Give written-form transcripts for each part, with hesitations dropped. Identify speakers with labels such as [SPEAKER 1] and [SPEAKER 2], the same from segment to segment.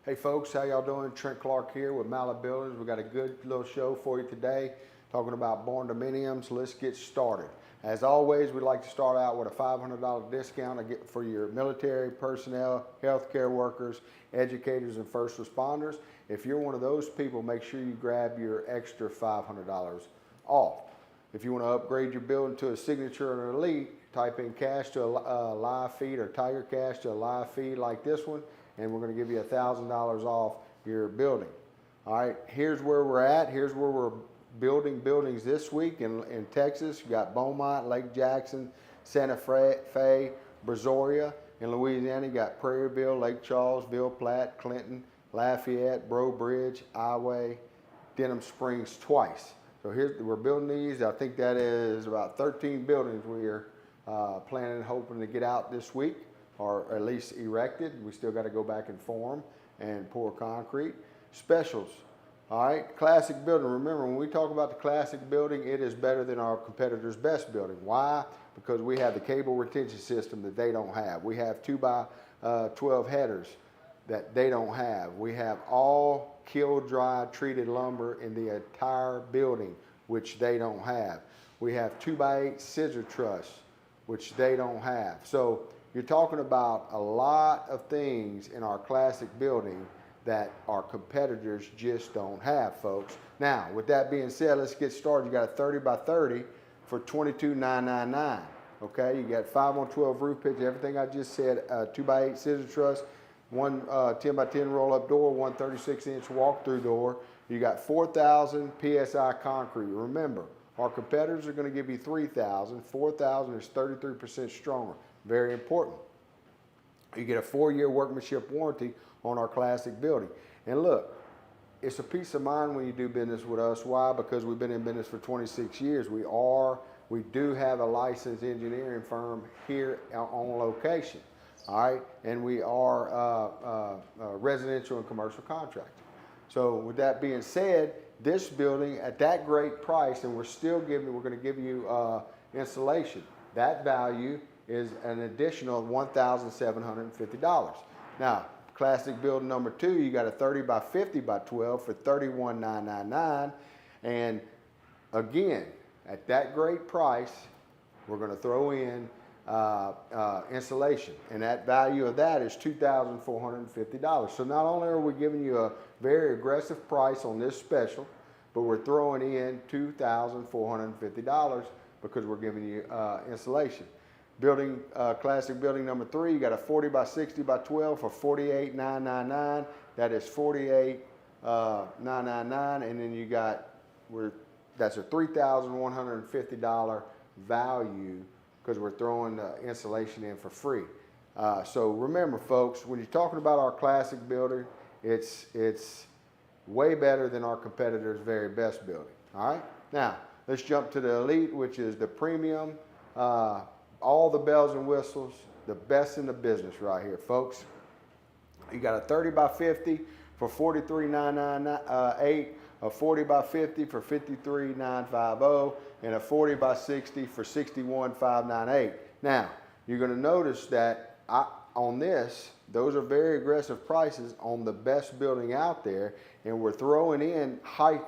[SPEAKER 1] Hey folks, how y'all doing? Trent Clark here with Mallett Builders. We got a good little show for you today, talking about Barndominiums. Let's get started. As always, we'd like to start out with a $500 discount for your military personnel, healthcare workers, educators, and first responders. If you're one of those people, make sure you grab your extra $500 off. If you want to upgrade your building to a signature or an elite, type in cash to a live feed or Tiger Cash to a live feed like this one, and we're going to give you $1,000 off your building. All right, here's where we're at. Here's where we're building buildings this week in Texas. You got Beaumont, Lake Jackson, Santa Fe, Brazoria. In Louisiana, you got Prairieville, Lake Charles, Ville Platte, Clinton, Lafayette, Breaux Bridge, Iowa, Denham Springs twice. So we're building these. I think that is about 13 buildings we're planning and hoping to get out this week, or at least erected. We still got to go back and form and pour concrete. Specials, all right, classic building. Remember, when we talk about the classic building, it is better than our competitor's best building. Why? Because we have the cable retention system that they don't have. We have 2x12 headers that they don't have. We have all kiln-dry treated lumber in the entire building, which they don't have. We have 2x8 scissor truss, which they don't have. So you're talking about a lot of things in our classic building that our competitors just don't have, folks. Now, with that being said, let's get started. You got a 30x30 for $22,999. Okay, you got 5x12 roof pitch, everything I just said, 2x8 scissor truss, one 10x10 roll-up door, one 36-inch walk-through door. You got 4,000 PSI concrete. Remember, our competitors are going to give you 3,000. 4,000 is 33% stronger. Very important. You get a 4-year workmanship warranty on our classic building. And look, it's a peace of mind when you do business with us. Why? Because we've been in business for 26 years. We do have a licensed engineering firm here on location. All right, and we are a residential and commercial contractor. So with that being said, this building at that great price, and we're going to give you installation. That value is an additional $1,750. Now, classic building number 2, you got a 30x50x12 for $31,999. And again, at that great price, we're going to throw in insulation, and that value of that is $2,450. So not only are we giving you a very aggressive price on this special, but we're throwing in $2,450 because we're giving you insulation. Building classic building number 3, you got a 40x60x12 for $48,999. That is $48,999, and then you got that's a $3,150 value because we're throwing the insulation in for free. So remember, folks, when you're talking about our classic building, it's way better than our competitor's very best building. All right, now let's jump to the elite, which is the premium. All the bells and whistles, the best in the business right here, folks. You got a 30x50 for $43,998, a 40x50 for $53,950, and a 40x60 for $61,598. Now, you're going to notice that on this, those are very aggressive prices on the best building out there, and we're throwing in height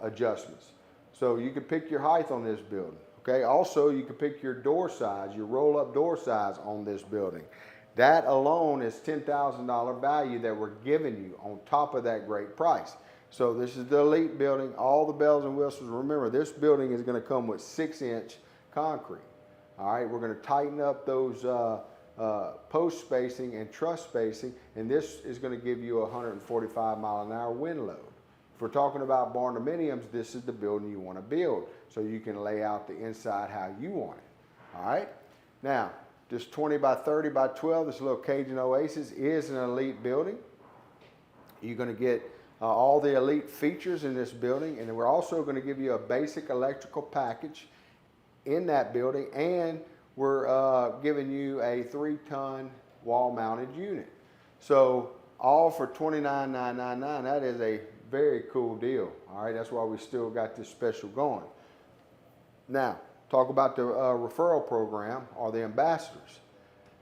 [SPEAKER 1] adjustments. So you can pick your height on this building. Okay, also you can pick your door size, your roll-up door size on this building. That alone is $10,000 value that we're giving you on top of that great price. So this is the elite building, all the bells and whistles. Remember, this building is going to come with 6-inch concrete. All right, we're going to tighten up those post spacing and truss spacing, and this is going to give you a 145-mile-an-hour wind load. If we're talking about Barndominiums, this is the building you want to build, so you can lay out the inside how you want it. All right, now this 20x30x12, this little Cajun Oasis is an elite building. You're going to get all the elite features in this building, and we're also going to give you a basic electrical package in that building, and we're giving you a 3-ton wall-mounted unit. So all for $29,999. That is a very cool deal. All right, that's why we still got this special going. Now, talk about the referral program or the ambassadors.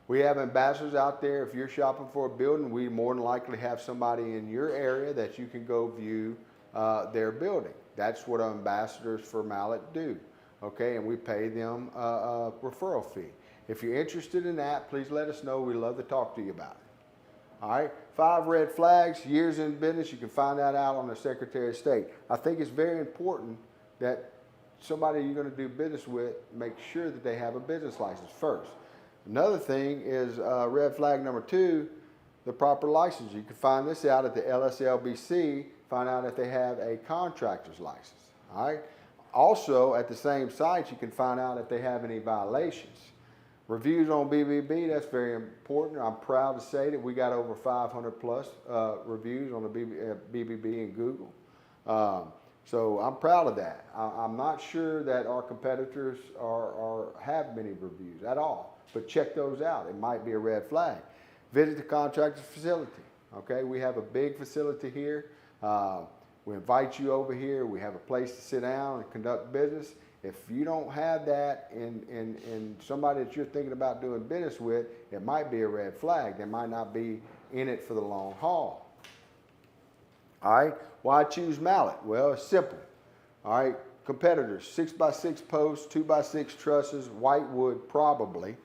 [SPEAKER 1] We have ambassadors out there. If you're shopping for a building, we more than likely have somebody in your area that you can go view their building. That's what ambassadors for Mallett do, okay? And we pay them a referral fee. If you're interested in that, please let us know. We'd love to talk to you about it. All right, 5 red flags, years in business. You can find that out on the Secretary of State. I think it's very important that somebody you're going to do business with, make sure that they have a business license first. Another thing is red flag number 2, the proper license. You can find this out at the LSLBC, find out if they have a contractor's license. All right. Also, at the same site, you can find out if they have any violations. Reviews on BBB, that's very important. I'm proud to say that we got over 500 plus reviews on the BBB and Google. So I'm proud of that. I'm not sure that our competitors have many reviews at all, but check those out. It might be a red flag. Visit the contractor's facility. Okay, we have a big facility here. We invite you over here. We have a place to sit down and conduct business. If you don't have that in somebody that you're thinking about doing business with, it might be a red flag. They might not be in it for the long haul. All right, why choose Mallett? Well, it's simple. All right, competitors, 6x6 posts, 2x6 trusses, white wood probably,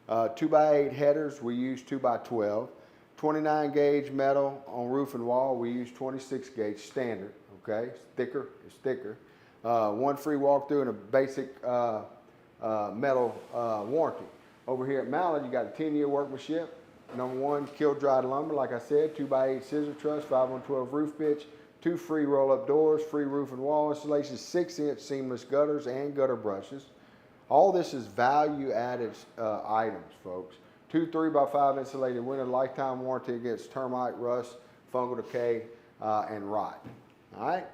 [SPEAKER 1] 2x8 headers, we use 2x12, 29 gauge metal on roof and wall, we use 26 gauge standard, okay, it's thicker. 1 free walkthrough and a basic metal warranty. Over here at Mallett, you got a 10-year workmanship. Number 1, kiln-dried lumber, like I said, 2x8 scissor truss, 5/112 roof pitch, 2 free roll-up doors, free roof and wall installation, 6-inch seamless gutters and gutter brushes. All this is value-added items, folks. 2 3x5 insulated window, lifetime warranty against termite, rust, fungal decay, and rot. All right.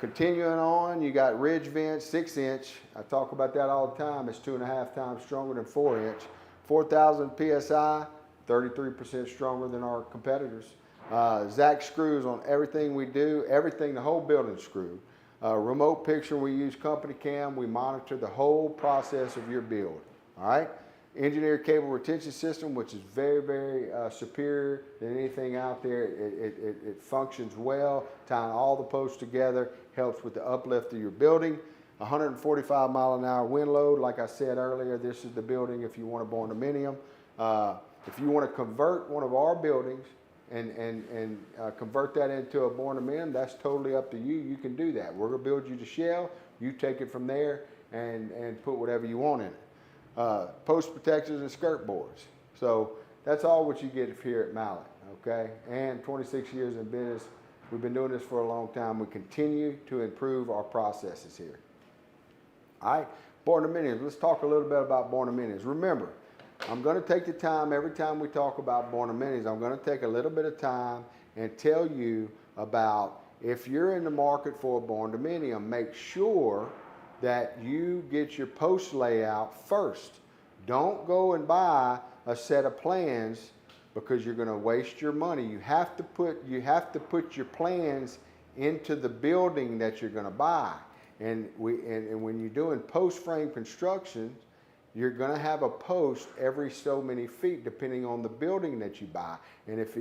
[SPEAKER 1] Continuing on, you got ridge vents, 6-inch. I talk about that all the time. It's 2.5 times stronger than 4-inch. 4,000 PSI, 33% stronger than our competitors. Zack screws on everything we do, everything, the whole building screwed. Remote picture, we use company cam. We monitor the whole process of your build. All right. Engineered cable retention system, which is very, very superior than anything out there. It functions well, tying all the posts together, helps with the uplift of your building. 145 mile an hour wind load. Like I said earlier, this is the building if you want a Barndominium. If you want to convert one of our buildings and convert that into a Barndominium, that's totally up to you. You can do that. We're going to build you the shell. You take it from there and put whatever you want in it. Post protectors and skirt boards. So that's all what you get here at Mallett, okay? And 26 years in business. We've been doing this for a long time. We continue to improve our processes here. All right, Barndominiums. Let's talk a little bit about Barndominiums. Remember, I'm going to take the time every time we talk about Barndominiums. I'm going to take a little bit of time and tell you about if you're in the market for a Barndominium, make sure that you get your post layout first. Don't go and buy a set of plans because you're going to waste your money. You have to put your plans into the building that you're going to buy. And when you're doing post frame construction, you're going to have a post every so many feet depending on the building that you buy. And if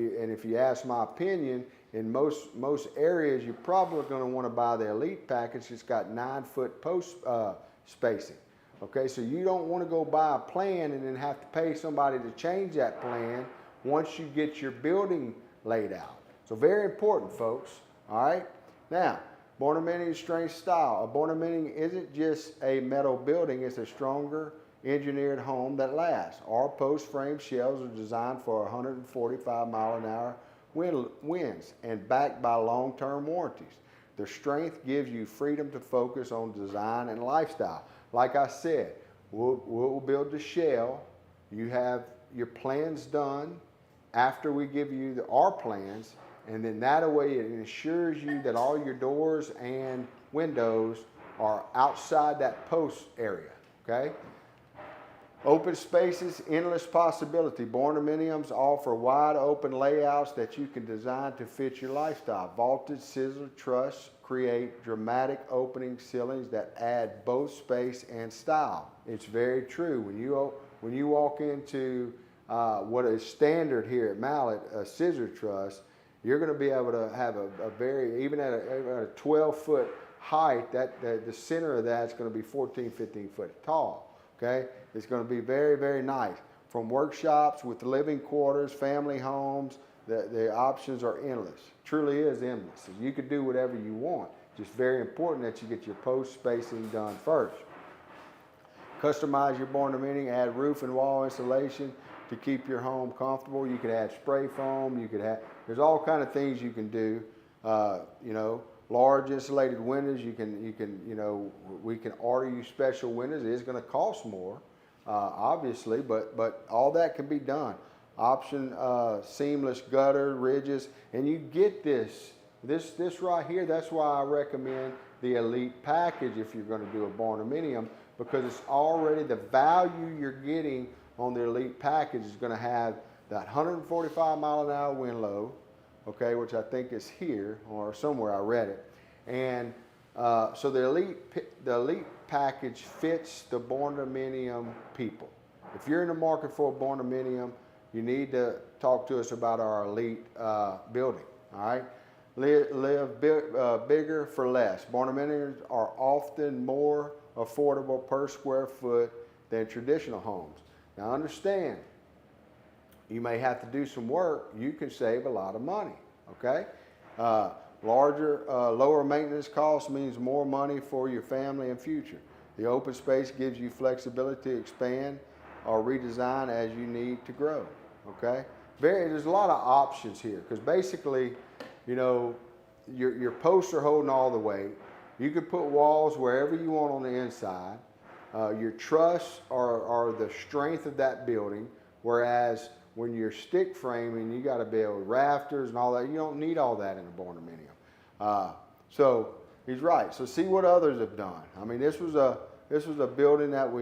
[SPEAKER 1] you ask my opinion, in most areas, you're probably going to want to buy the Elite package. It's got 9-foot post spacing. Okay, so you don't want to go buy a plan and then have to pay somebody to change that plan once you get your building laid out. So very important, folks. All right. Now, Barndominium strength style. A Barndominium isn't just a metal building. It's a stronger engineered home that lasts. Our post frame shells are designed for 145 mile an hour winds and backed by long-term warranties. Their strength gives you freedom to focus on design and lifestyle. Like I said, we'll build the shell. You have your plans done after we give you our plans, and then that way it ensures you that all your doors and windows are outside that post area, okay? Open spaces, endless possibility. Barndominiums offer wide open layouts that you can design to fit your lifestyle. Vaulted scissor truss create dramatic opening ceilings that add both space and style. It's very true. When you walk into what is standard here at Mallett, a scissor truss, you're going to be able to have a very, even at a 12-foot height, the center of that's going to be 14, 15 foot tall, okay? It's going to be very, very nice. From workshops with living quarters, family homes, the options are endless. Truly is endless. You could do whatever you want. Just very important that you get your post spacing done first. Customize your Barndominium, add roof and wall insulation to keep your home comfortable. You could add spray foam. You could have, there's all kind of things you can do. You know, large insulated windows. You can, you know, we can order you special windows. It is going to cost more, obviously, but all that can be done. Option seamless gutter ridges, and you get this right here. That's why I recommend the Elite package if you're going to do a Barndominium, because it's already the value you're getting on the Elite package is going to have that 145 mile an hour wind load, okay, which I think is here or somewhere I read it, and so the Elite package fits the Barndominium people. If you're in the market for a Barndominium, you need to talk to us about our Elite building, all right? Live bigger for less. Barndominiums are often more affordable per square foot than traditional homes. Now understand, you may have to do some work. You can save a lot of money, okay? Lower maintenance costs means more money for your family and future. The open space gives you flexibility to expand or redesign as you need to grow, okay? There's a lot of options here, because basically, you know, your posts are holding all the weight. You can put walls wherever you want on the inside. Your truss are the strength of that building, whereas when you're stick framing, you got to build rafters and all that. You don't need all that in a Barndominium. So he's right. So see what others have done. I mean, this was a building that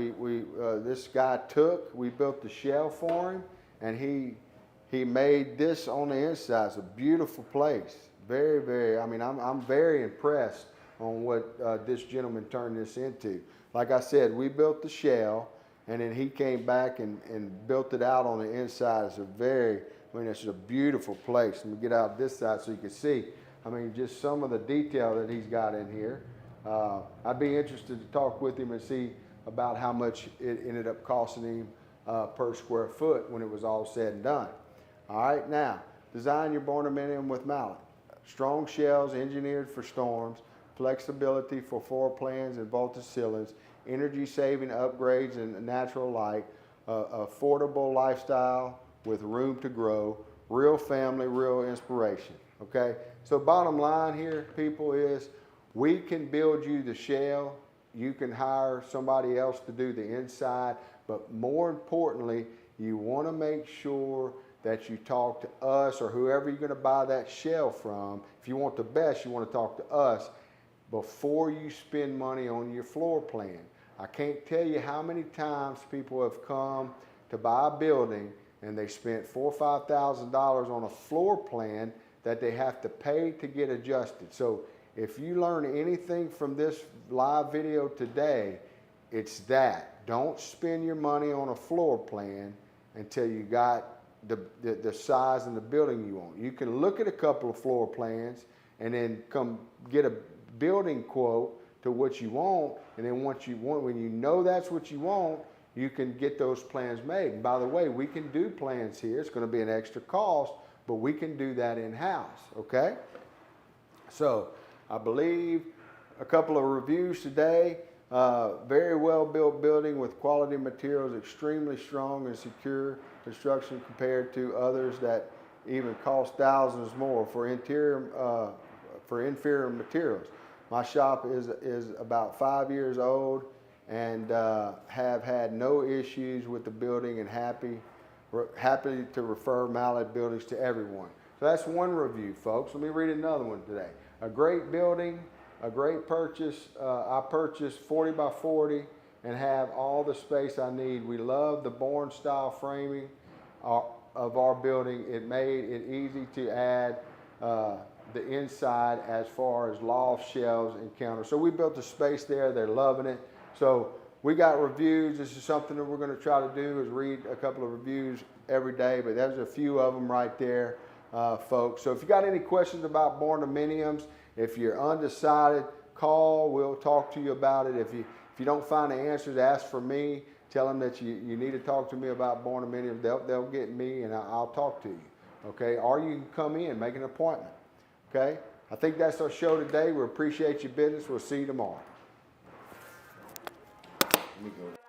[SPEAKER 1] this guy took. We built the shell for him, and he made this on the inside. It's a beautiful place. Very, very. I mean, I'm very impressed on what this gentleman turned this into. Like I said, we built the shell, and then he came back and built it out on the inside. It's it's a beautiful place. Let me get out this side so you can see. I mean, just some of the detail that he's got in here. I'd be interested to talk with him and see about how much it ended up costing him per square foot when it was all said and done. All right, now, design your Barndominium with Mallett. Strong shells engineered for storms, flexibility for floor plans and vaulted ceilings, energy-saving upgrades and natural light, affordable lifestyle with room to grow, real family, real inspiration, okay? So bottom line here, people, is we can build you the shell. You can hire somebody else to do the inside, but more importantly, you want to make sure that you talk to us or whoever you're going to buy that shell from. If you want the best, you want to talk to us before you spend money on your floor plan. I can't tell you how many times people have come to buy a building and they spent $4,000 or $5,000 on a floor plan that they have to pay to get adjusted. So if you learn anything from this live video today, it's that. Don't spend your money on a floor plan until you got the size and the building you want. You can look at a couple of floor plans and then come get a building quote to what you want, and then when you know that's what you want, you can get those plans made. And by the way, we can do plans here. It's going to be an extra cost, but we can do that in-house, okay? So I believe a couple of reviews today. Very well built building with quality materials, extremely strong and secure construction compared to others that even cost thousands more for inferior materials. My shop is about 5 years old and have had no issues with the building, and happy to refer Mallett buildings to everyone. So that's one review, folks. Let me read another one today. A great building, a great purchase. I purchased 40 by 40 and have all the space I need. We love the Bourne style framing of our building. It made it easy to add the inside as far as loft, shelves, and counters. So we built a space there. They're loving it. So we got reviews. This is something that we're going to try to do, is read a couple of reviews every day, but there's a few of them right there, folks. So if you got any questions about Barndominiums, if you're undecided, call. We'll talk to you about it. If you don't find the answers, ask for me. Tell them that you need to talk to me about Barndominium. They'll get me and I'll talk to you. Okay? Or you can come in, make an appointment. Okay? I think that's our show today. We appreciate your business. We'll see you tomorrow. Let me go.